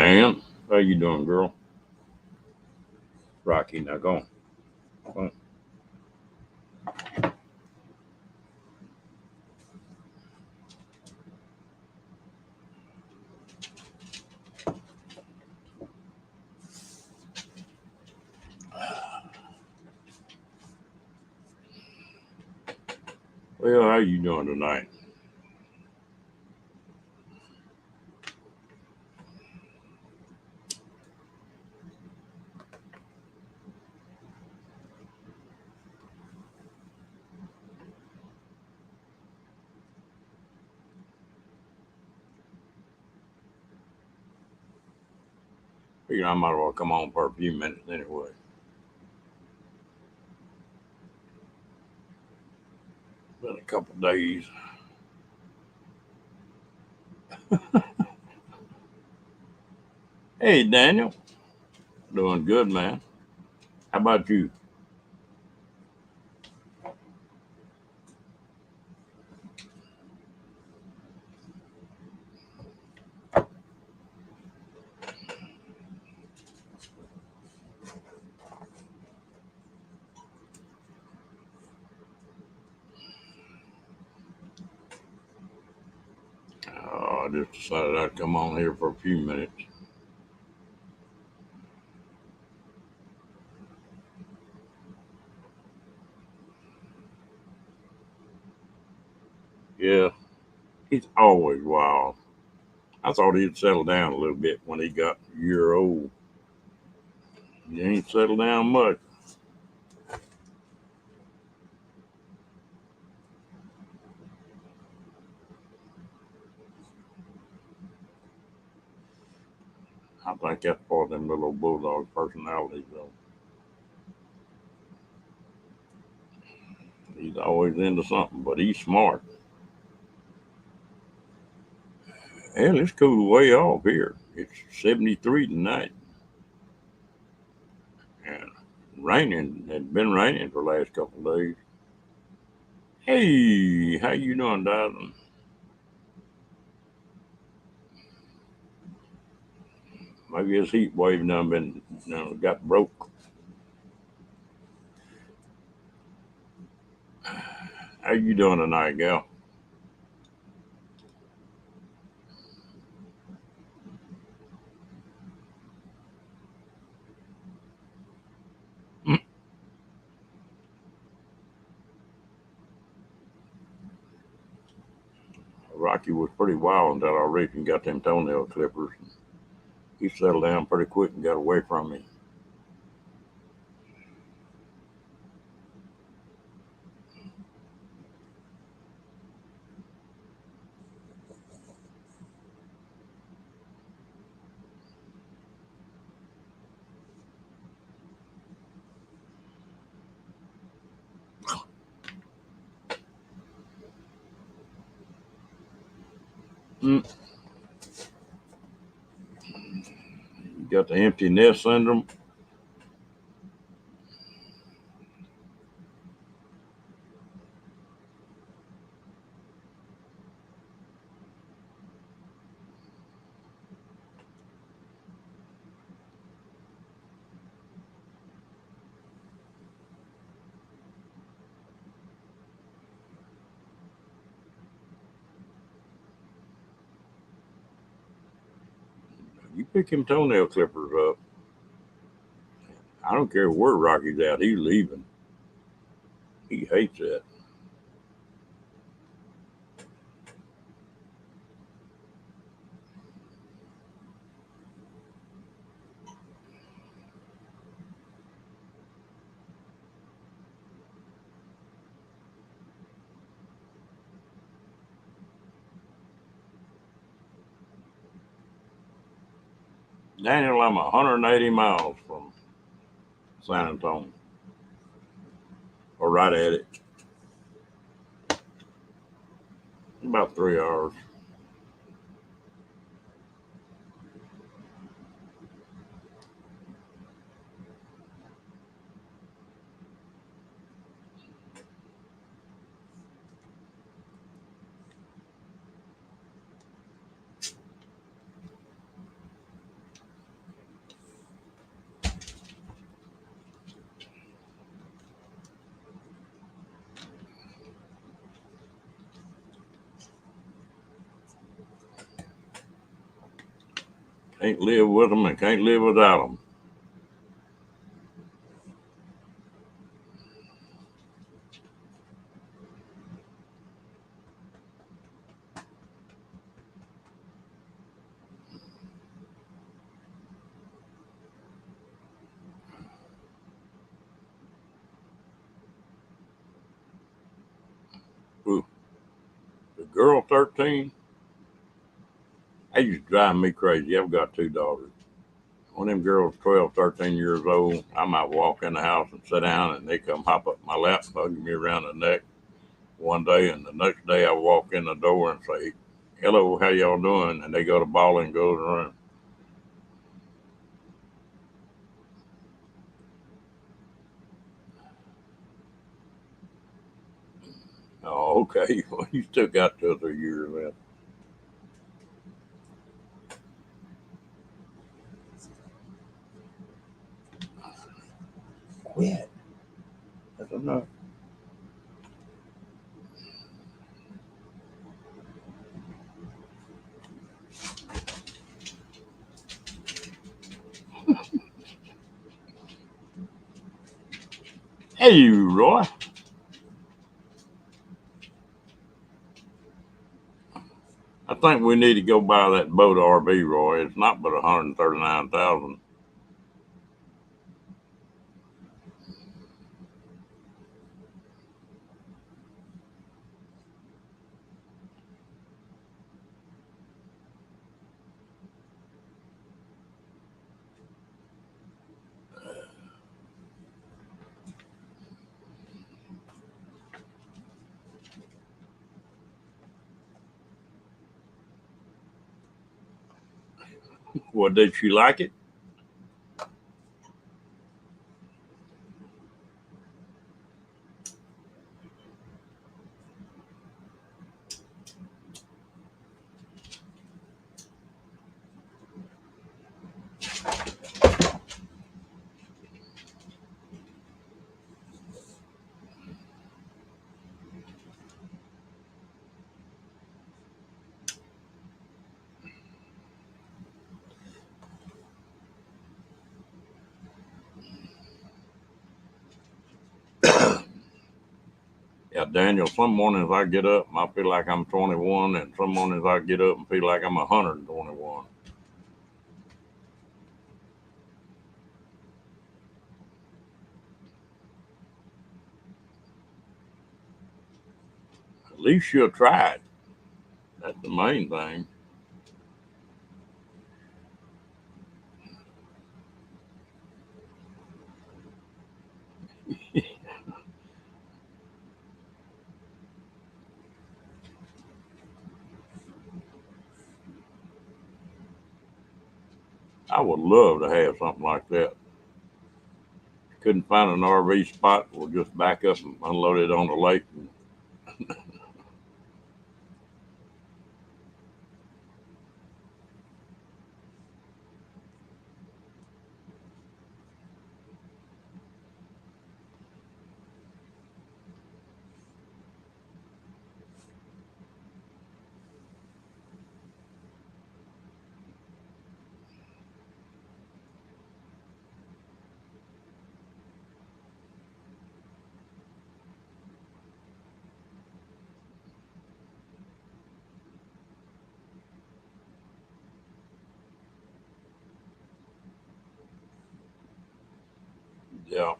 Diane, how you doing, girl? Rocky, now go on. Go on. Well, how you doing tonight? Figure I might as well come on for a few minutes anyway. Been a couple days. Hey, Daniel, doing good, man. How about you? I just decided I'd come on here for a few minutes. Yeah, he's always wild. I thought he'd settle down a little bit when he got a year old. He ain't settled down much. I think that's part of them little bulldog personalities, though. He's always into something, but he's smart. Hell, it's cool way off here. It's 73 tonight, and raining. Had been raining for the last couple of days. Hey, how you doing, darling? Maybe his heat wave done been, got broke. How you doing tonight, gal? Rocky was pretty wild until I reached and got them toenail clippers. He settled down pretty quick and got away from me. Mm. You got the empty nest syndrome. You pick him toenail clippers up. I don't care where Rocky's at. He's leaving. He hates that. Daniel, I'm 180 miles from San Antonio, or right at it. About 3 hours. Can't live with them and can't live without them. Ooh, the girl 13, they used to drive me crazy. I've got two daughters. When them girls 12, 13 years old, I might walk in the house and sit down and they come hop up my lap, hugging me around the neck one day, and the next day I walk in the door and say, "Hello, how y'all doing?" And they go to bawling and go to the room. Oh, okay. Well, you still got 2 or 3 years left. Quit. That's enough. Hey, you, Roy. I think we need to go buy that boat RV, Roy. It's not but 139,000. Well, did she like it? Yeah, Daniel, some mornings I get up and I feel like I'm 21, and some mornings I get up and feel like I'm 121. At least you'll try it. That's the main thing. I would love to have something like that. Couldn't find an RV spot, we'll just back up and unload it on the lake. Yeah,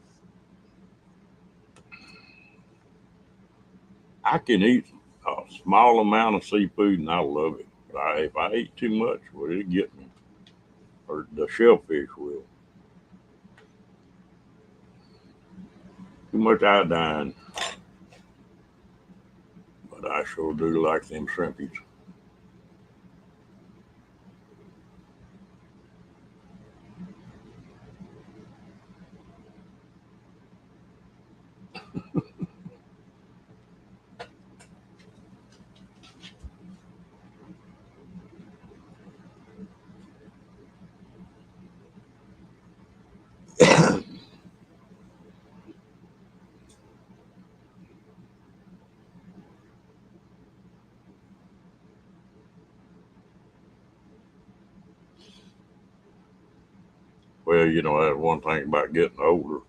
I can eat a small amount of seafood and I love it. But if I eat too much, well, it'll get me. Or the shellfish will. Too much iodine, but I sure do like them shrimpies. Well, that's one thing about getting older.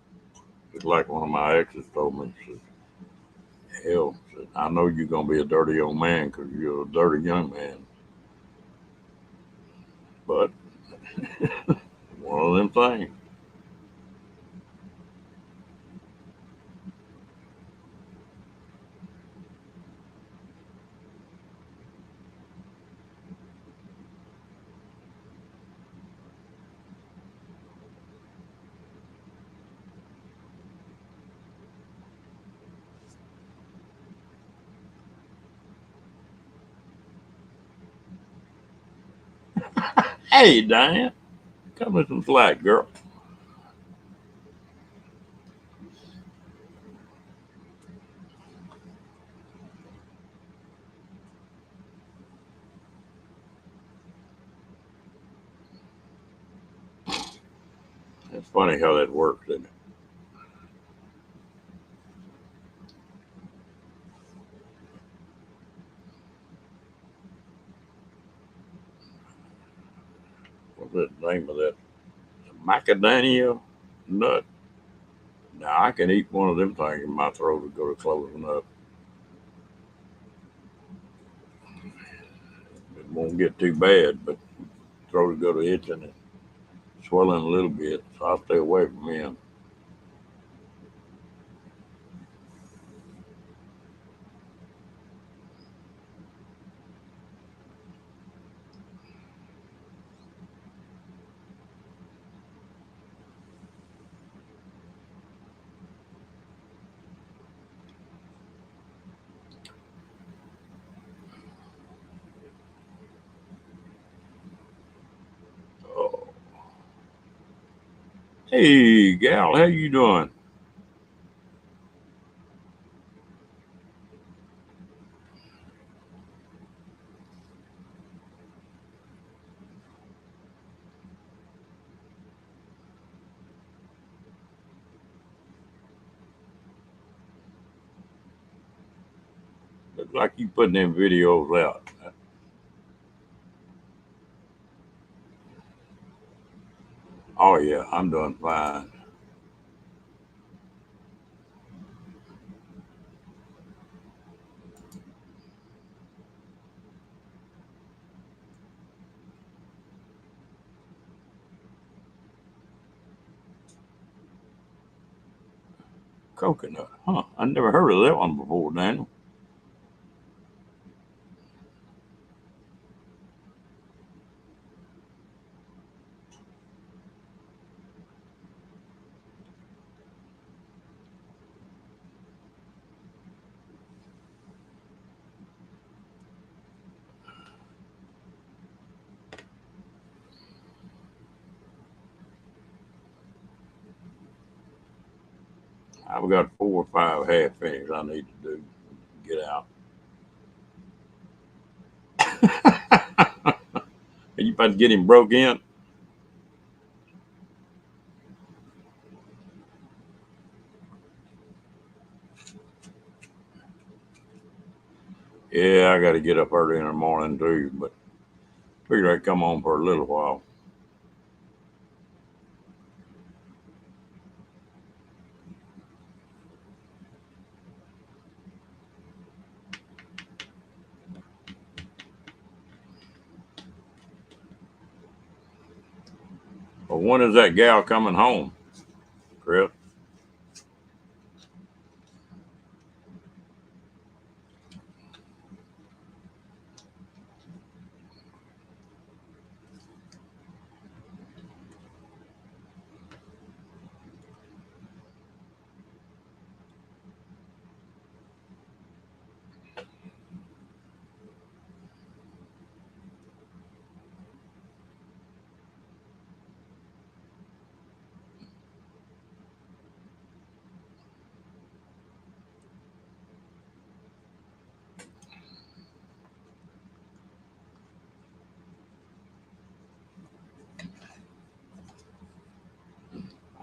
It's like one of my exes told me. She said, "Hell, said, I know you're gonna be a dirty old man because you're a dirty young man, but one of them things." Hey, Diane, come with some slack, girl. It's funny how that works, isn't it? What's the name of that? Macadamia nut. Now I can eat one of them things and my throat will go to closing up. It won't get too bad, but throat will go to itching and swelling a little bit. So I'll stay away from them. Oh. Hey, gal, how you doing? Looks like you putting them videos out. Oh yeah, I'm doing fine. Coconut, huh? I never heard of that one before, Daniel. I've got 4 or 5 half finished I need to do. Get out. Are you about to get him broke in? Yeah, I got to get up early in the morning too, but figured I'd come on for a little while. But when is that gal coming home, Chris?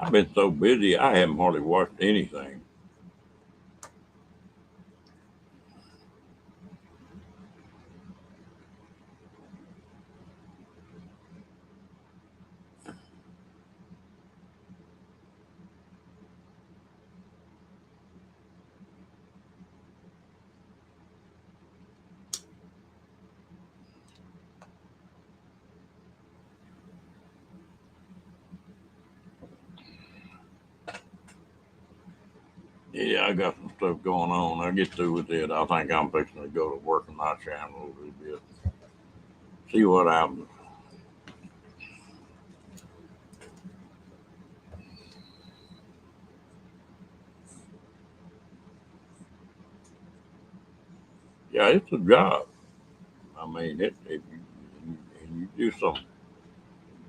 I've been so busy, I haven't hardly watched anything. Yeah, I got some stuff going on. I'll get through with it. I think I'm fixing to go to work on my channel a little bit. See what happens. Yeah, it's a job. I mean, if you do some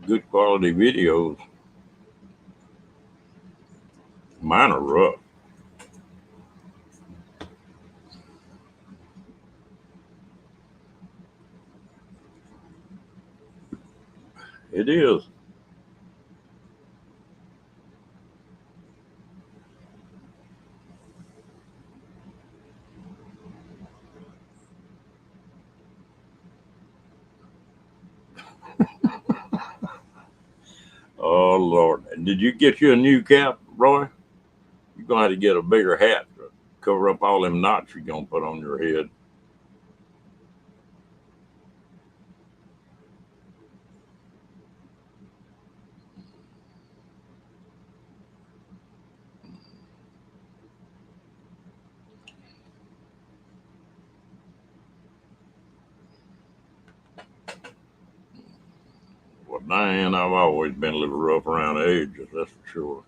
good quality videos, mine are rough. It is. Oh Lord! Did you get you a new cap, Roy? You're gonna have to get a bigger hat to cover up all them knots you're gonna put on your head. Well, Diane, I've always been a little rough around the edges, that's for sure.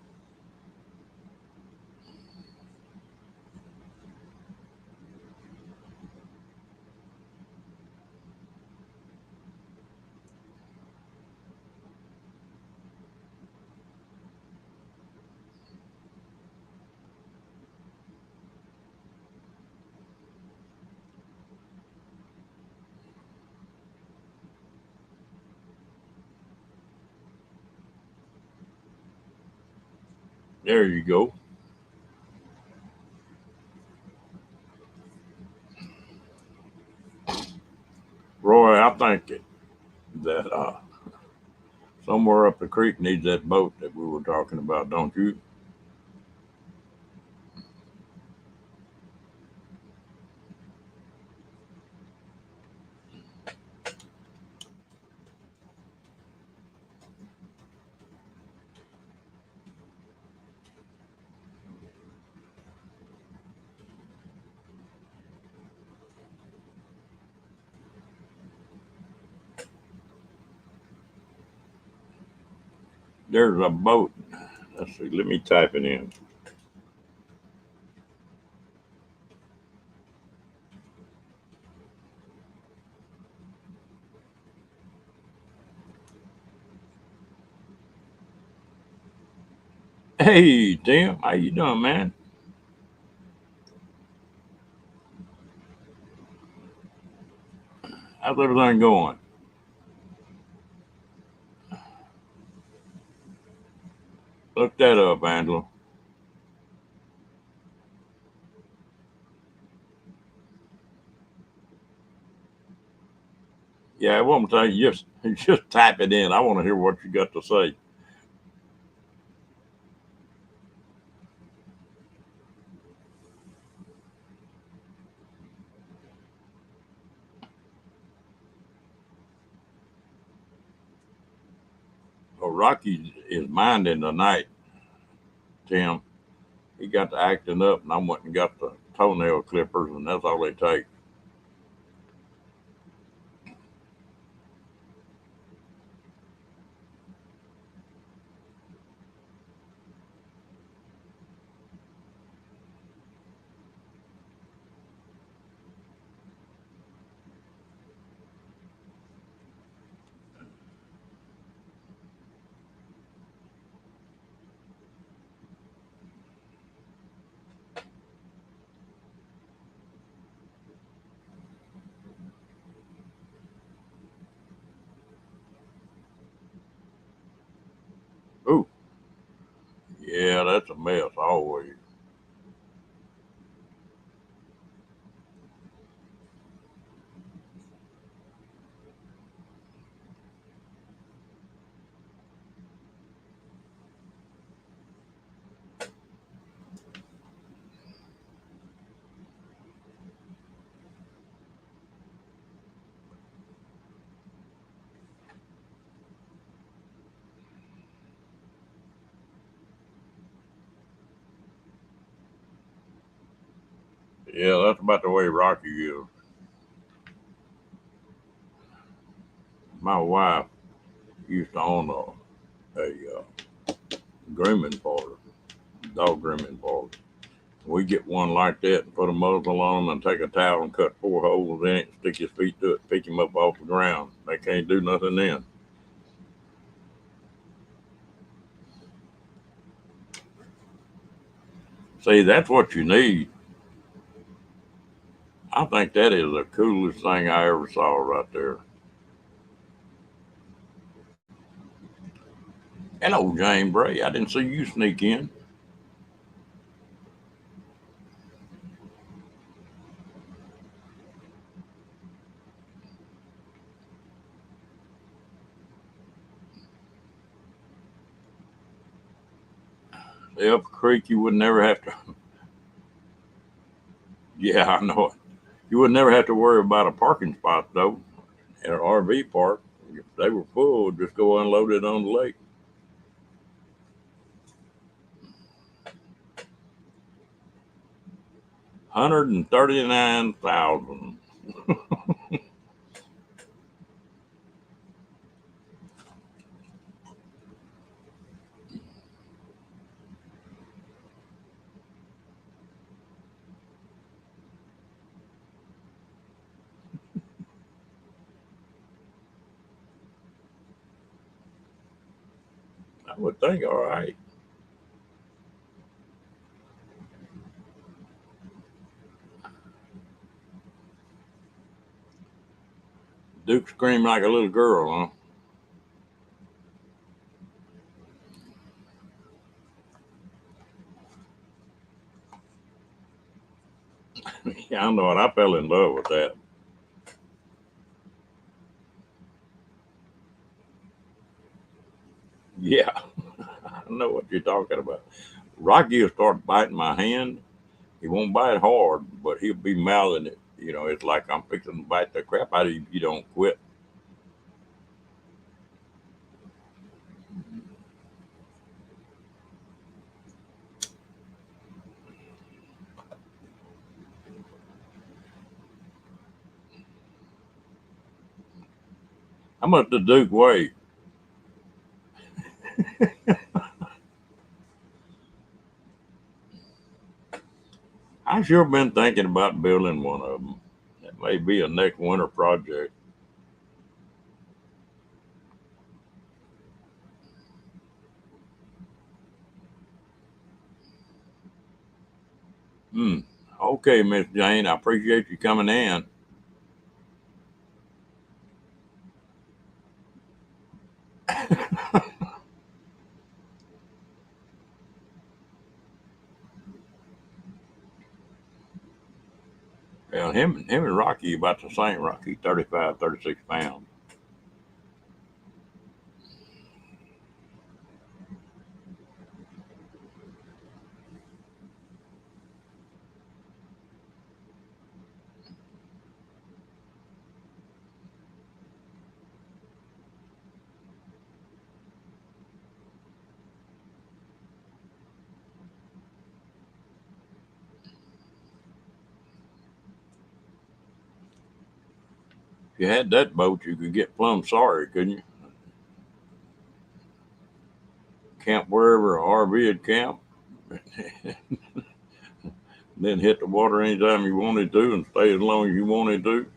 There you go, Roy. I think that somewhere up the creek needs that boat that we were talking about, don't you? There's a boat. Let's see. Let me type it in. Hey Tim, how you doing, man? How's everything going? Look that up, Angela. Yeah, I won't tell you. Just just type it in. I want to hear what you got to say. Well, Rocky is minding tonight, Tim. He got to acting up, and I went and got the toenail clippers, and that's all they take. Ooh, yeah, that's a mess always. Yeah, that's about the way Rocky is. My wife used to own a grooming parlor, dog grooming parlor. We get one like that and put a muzzle on him and take a towel and cut 4 holes in it, stick his feet to it, pick him up off the ground. They can't do nothing then. See, that's what you need. I think that is the coolest thing I ever saw right there. Hello, Jane Bray. I didn't see you sneak in. See, up creek, you would never have to. Yeah, I know it. You would never have to worry about a parking spot, though, at an RV park. If they were full, just go unload it on the lake. 139,000. I would think, all right. Duke screamed like a little girl, huh? Yeah, I know it. I fell in love with that. Yeah, I know what you're talking about. Rocky will start biting my hand. He won't bite hard, but he'll be mouthing it. It's like I'm fixing to bite the crap out of you if you don't quit. How much did Duke weigh? I sure been thinking about building one of them. That may be a next winter project. Hmm. Okay, Miss Jane, I appreciate you coming in. Well, him and Rocky about the same. Rocky 35, 36 pounds. If you had that boat, you could get plumb sorry, couldn't you? Camp wherever an RV would camp, then hit the water anytime you wanted to and stay as long as you wanted to.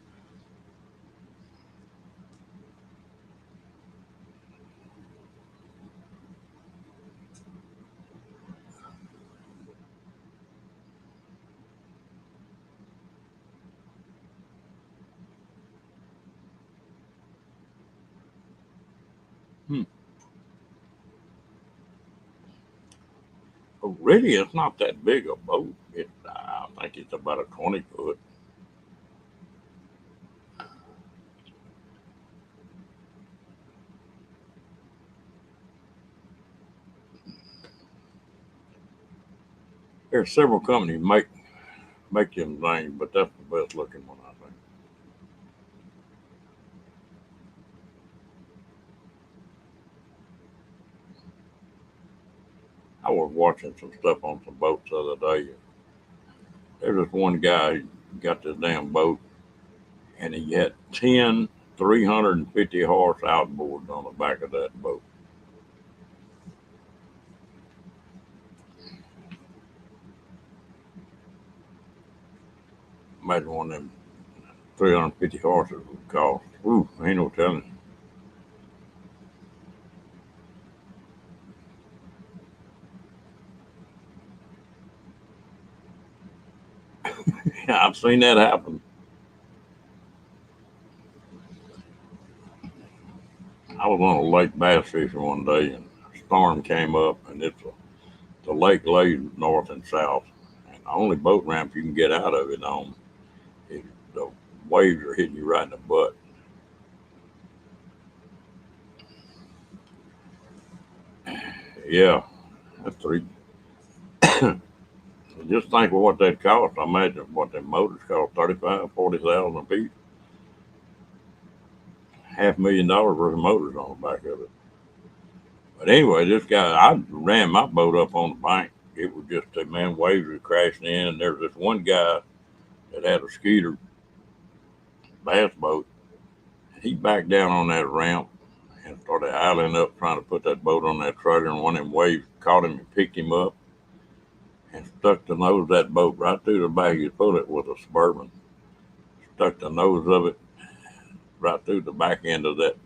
Hmm. But really, it's not that big a boat. I think it's about a 20 foot. There's several companies make them things, but that's the best looking one, I think. I was watching some stuff on some boats the other day. There's this one guy who got this damn boat, and he had 10 350 horse outboards on the back of that boat. Imagine one of them 350 horses would cost. Ooh, ain't no telling. I've seen that happen. I was on a lake bass fishing one day, and a storm came up, and the lake lays north and south, and the only boat ramp you can get out of it on is the waves are hitting you right in the butt. Yeah, that's three. Just think of what that cost. I imagine what them motors cost 35, 40,000 a piece. $500,000 worth of motors on the back of it. But anyway, this guy, I ran my boat up on the bank. It was just a man, waves were crashing in, and there was this one guy that had a Skeeter bass boat. He backed down on that ramp and started idling up, trying to put that boat on that trailer, and one of them waves caught him and picked him up and stuck the nose of that boat right through the back. You pull it with a Suburban, stuck the nose of it right through the back end of that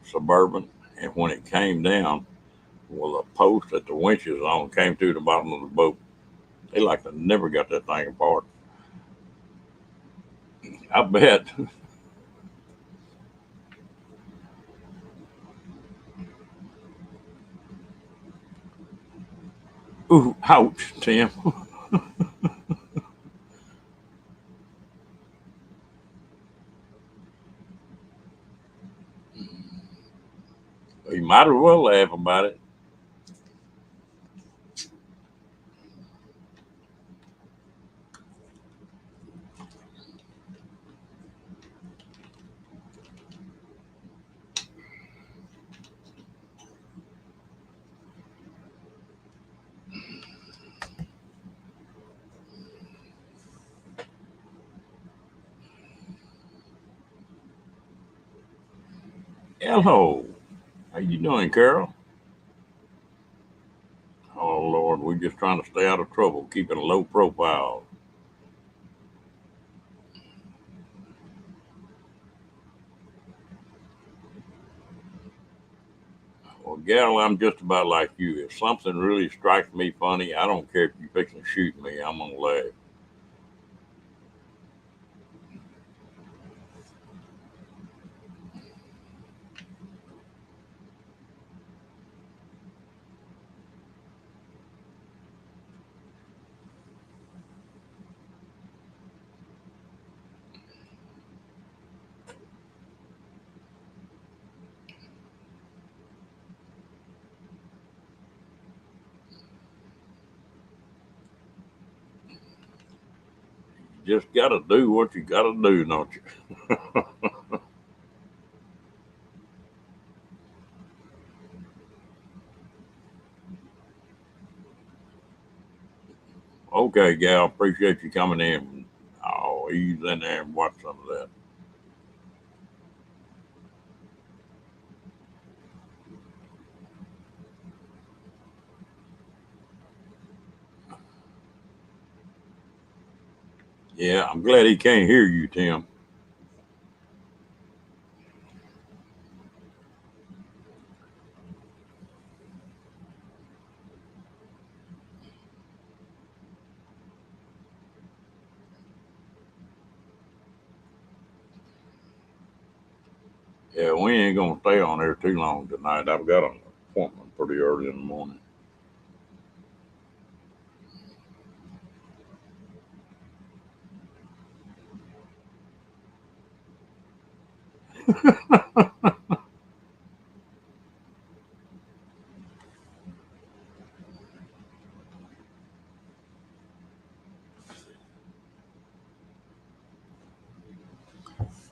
Suburban, and when it came down, well, the post that the winch is on came through the bottom of the boat. They like to never got that thing apart. I bet. Ooh, ouch, Tim. You might as well laugh about it. Hello. How you doing, Carol? Oh, Lord, we're just trying to stay out of trouble, keeping a low profile. Well, gal, I'm just about like you. If something really strikes me funny, I don't care if you're fixing to shoot me, I'm going to laugh. You just got to do what you got to do, don't you? Okay, gal, appreciate you coming in. Oh, ease in there and watch some of that. Yeah, I'm glad he can't hear you, Tim. Yeah, we ain't gonna stay on there too long tonight. I've got an appointment pretty early in the morning.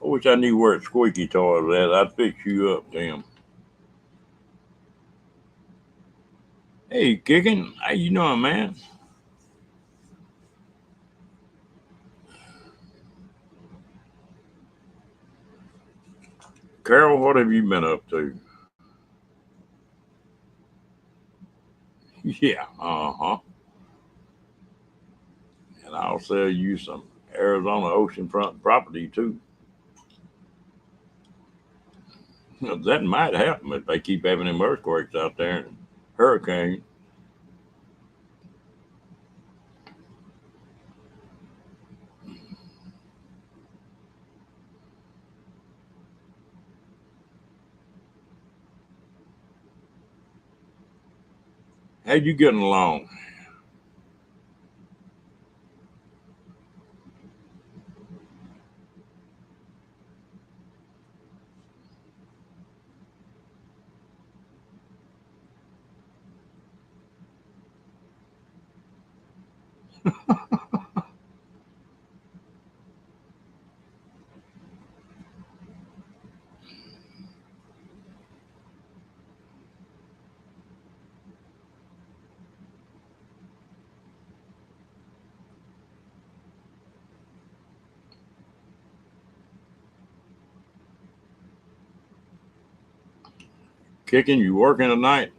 I wish I knew where Squeaky Toy was at. I'd fix you up, Tim. Hey, kicking. How you doing, man? Carol, what have you been up to? Yeah, uh-huh. And I'll sell you some Arizona oceanfront property too. That might happen if they keep having them earthquakes out there and hurricanes. How you getting along? Kicking? You working tonight?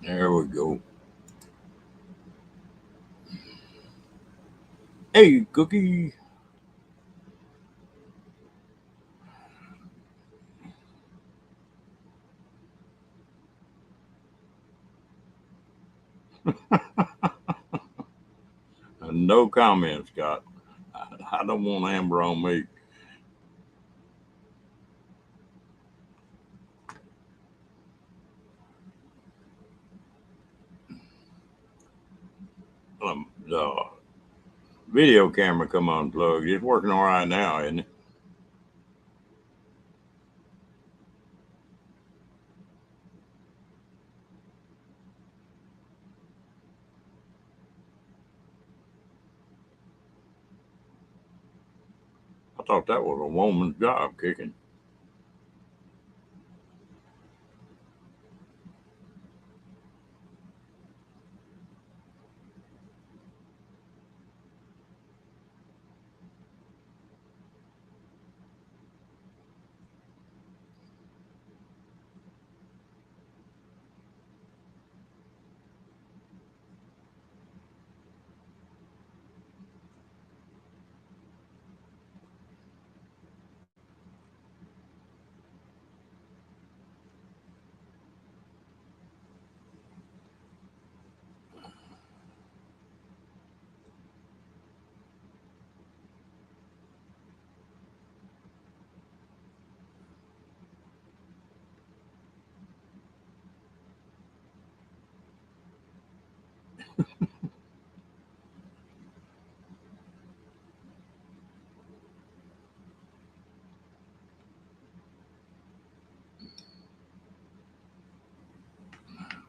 There we go. Hey, Cookie. No comment, Scott. I don't want amber on me. The video camera come unplugged. It's working all right now, isn't it? I thought that was a woman's job, kicking.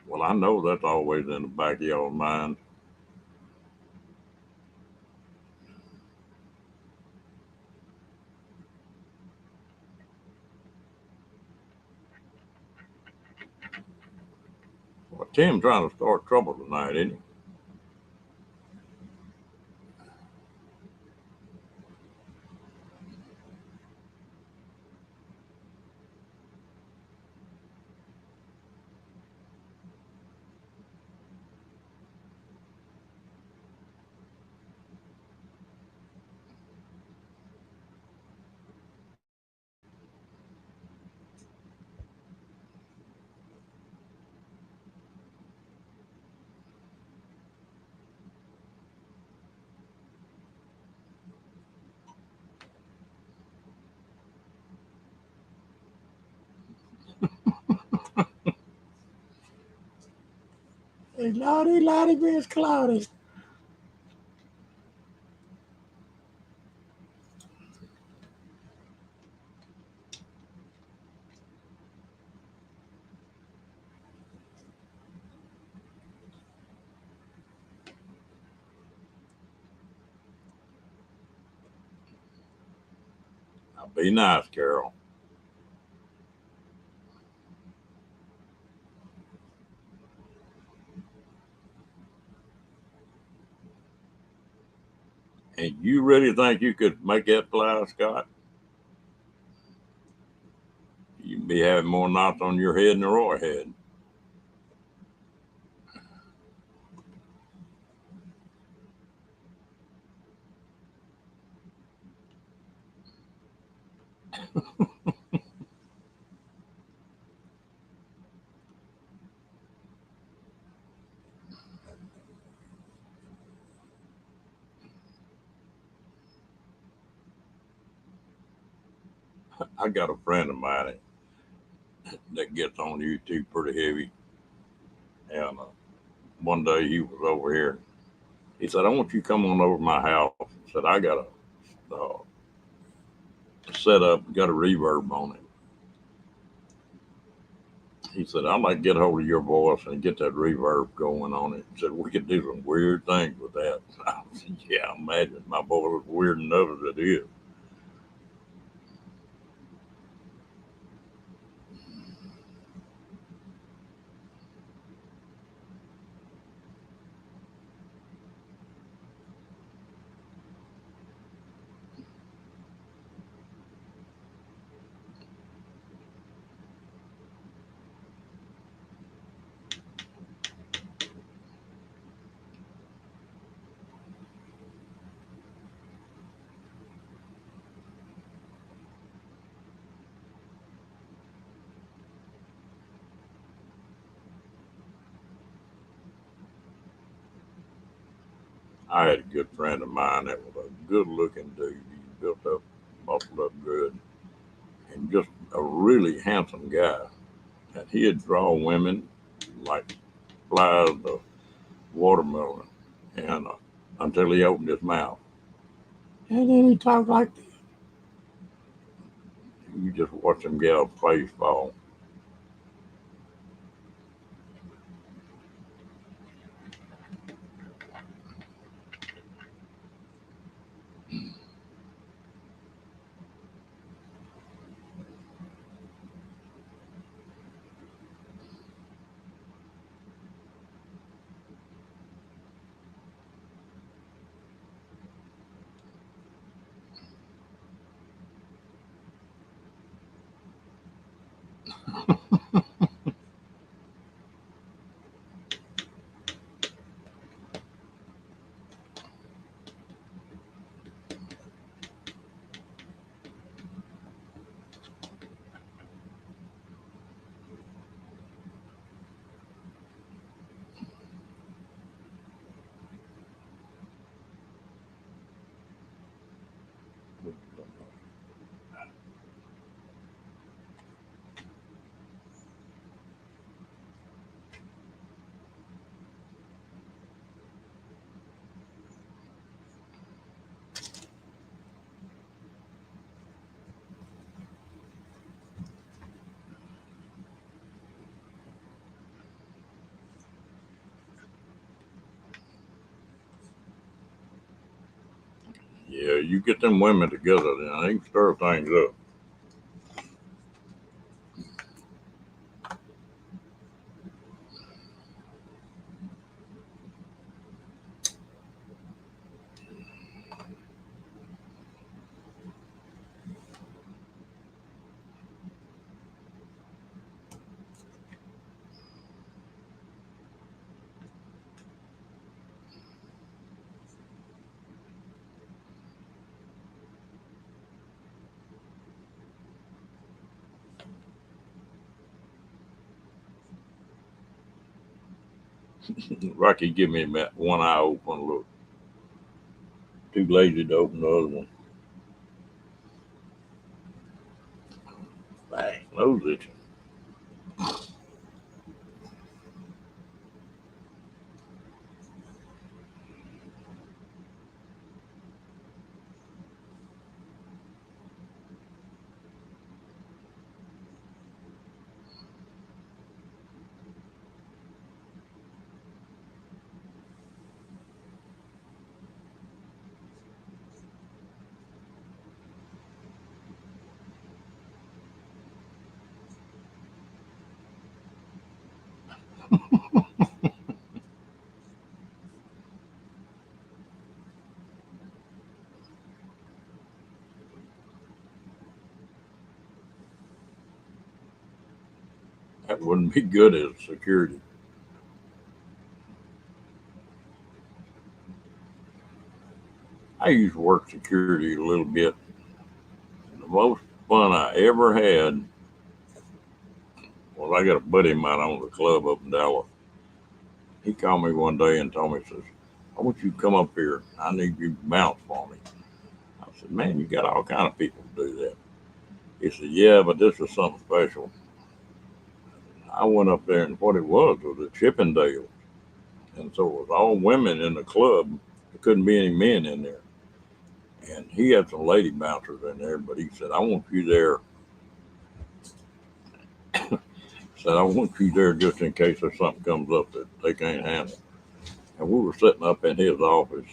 Well, I know that's always in the back of your mind. Well, Tim trying to start trouble tonight, isn't he? Hey, Lottie, Lottie, Miss Cloudy. Now, be nice, Carol. And you really think you could make that fly, Scott? You'd be having more knots on your head than Roy had. I got a friend of mine that gets on YouTube pretty heavy. And one day he was over here. He said, I want you to come on over to my house. He said, I got a set up, got a reverb on it. He said, I'd like to get hold of your voice and get that reverb going on it. He said, we could do some weird things with that. I said, yeah, imagine my voice is weird enough as it is. I had a good friend of mine that was a good looking dude. He built up, muscled up good, and just a really handsome guy. And he'd draw women like flies the watermelon, and until he opened his mouth. And then he talked like this. You just watch him gal's face fall. Yeah, you get them women together, then they can stir things up. Rocky, give me that one eye open. Look, too lazy to open the other one. Bang, nose itching. That wouldn't be good as security. I used to work security a little bit. The most fun I ever had was I got a buddy of mine on the club up in Dallas. He called me one day and told me, says, I want you to come up here. I need you to bounce for me. I said, man, you got all kind of people to do that. He said, yeah, but this is something special. I went up there and what it was a Chippendale. And so it was all women in the club. There couldn't be any men in there. And he had some lady bouncers in there, but he said, I want you there. Said, I want you there just in case there's something comes up that they can't handle. And we were sitting up in his office.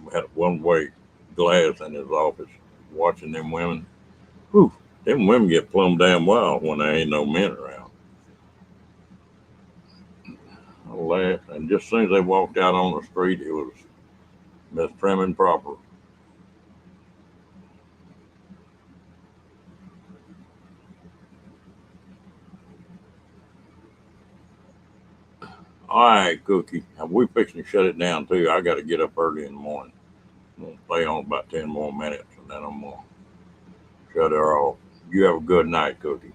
We had a one-way glass in his office watching them women. Whew, them women get plumb damn wild when there ain't no men around. I laughed, and just as soon as they walked out on the street, it was Miss Prim and Proper. All right, Cookie. We fixing to shut it down too. I got to get up early in the morning. I'm gonna stay on about 10 more minutes, and then I'm gonna shut her off. You have a good night, Cookie.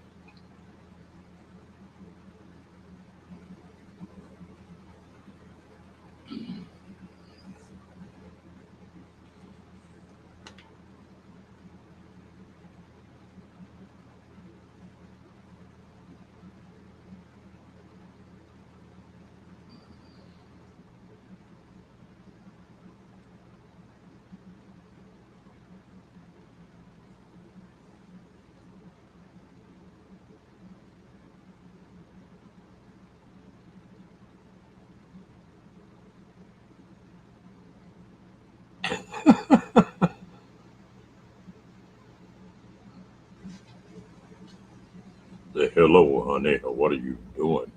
Say hello, honey. What are you doing?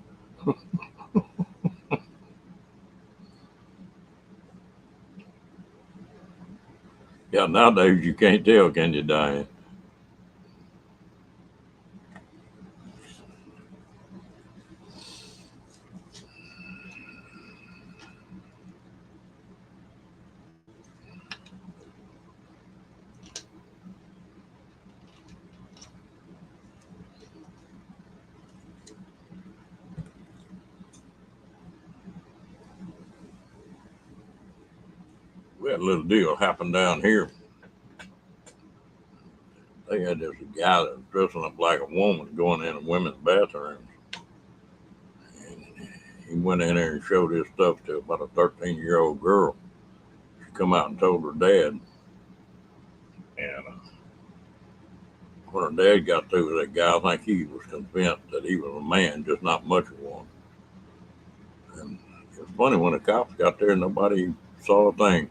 Yeah, nowadays you can't tell, can you, Diane? We had a little deal happen down here. They had this guy that was dressing up like a woman going in the women's bathrooms. And he went in there and showed his stuff to about a 13-year-old girl. She come out and told her dad. And when her dad got through with that guy, I think he was convinced that he was a man, just not much of one. And it was funny when the cops got there, nobody saw a thing.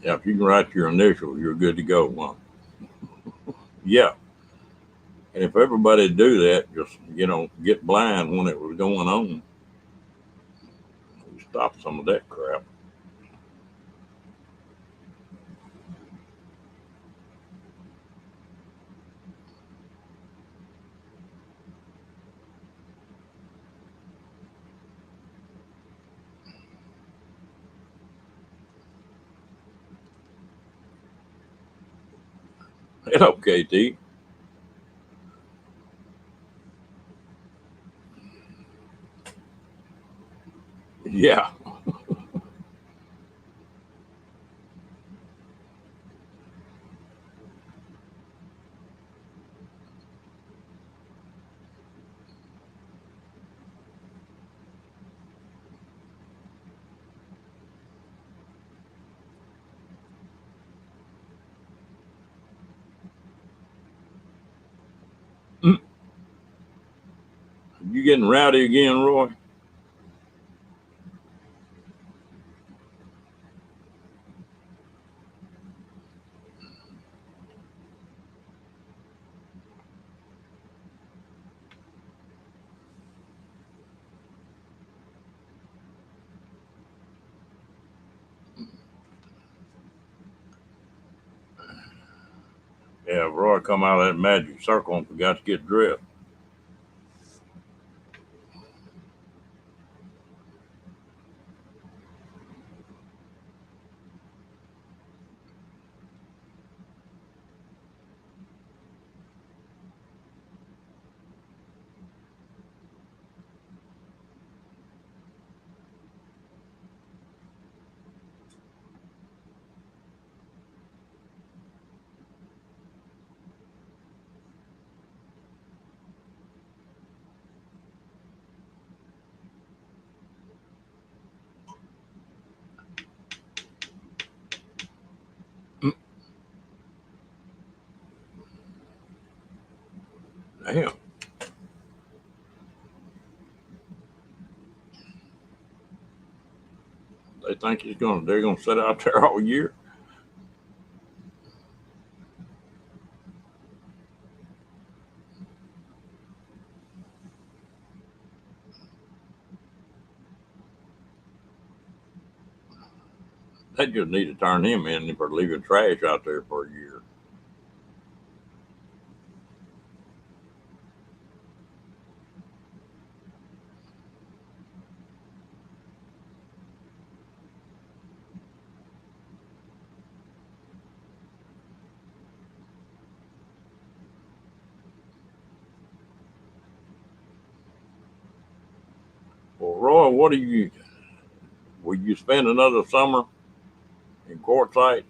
Yeah, if you can write your initials, you're good to go. Well, yeah, and if everybody do that, just get blind when it was going on, we stop some of that crap. Hello, KT. Yeah. Mm. You getting rowdy again, Roy? Yeah, Roy come out of that magic circle and forgot to get dressed. Mm. Damn, they're gonna sit out there all year. They just need to turn him in for leaving trash out there for a year. Well, Roy, what do you? Will you spend another summer in Quartzsite?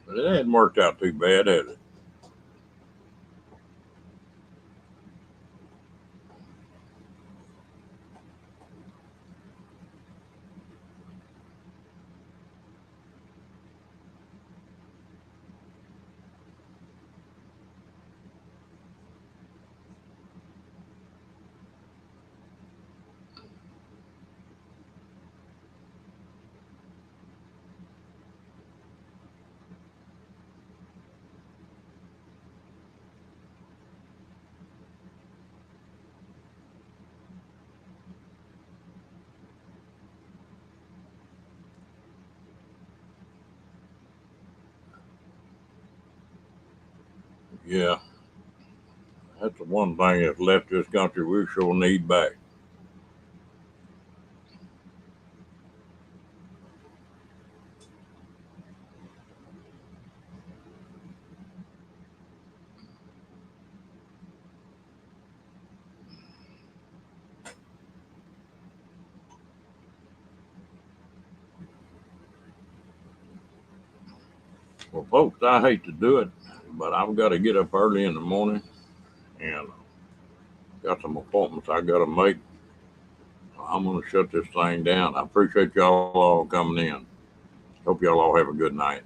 But it hadn't worked out too bad, has it? Yeah, that's the one thing that's left this country we sure need back. Well, folks, I hate to do it, but I've got to get up early in the morning and got some appointments I got to make. I'm going to shut this thing down. I appreciate y'all all coming in. Hope y'all all have a good night.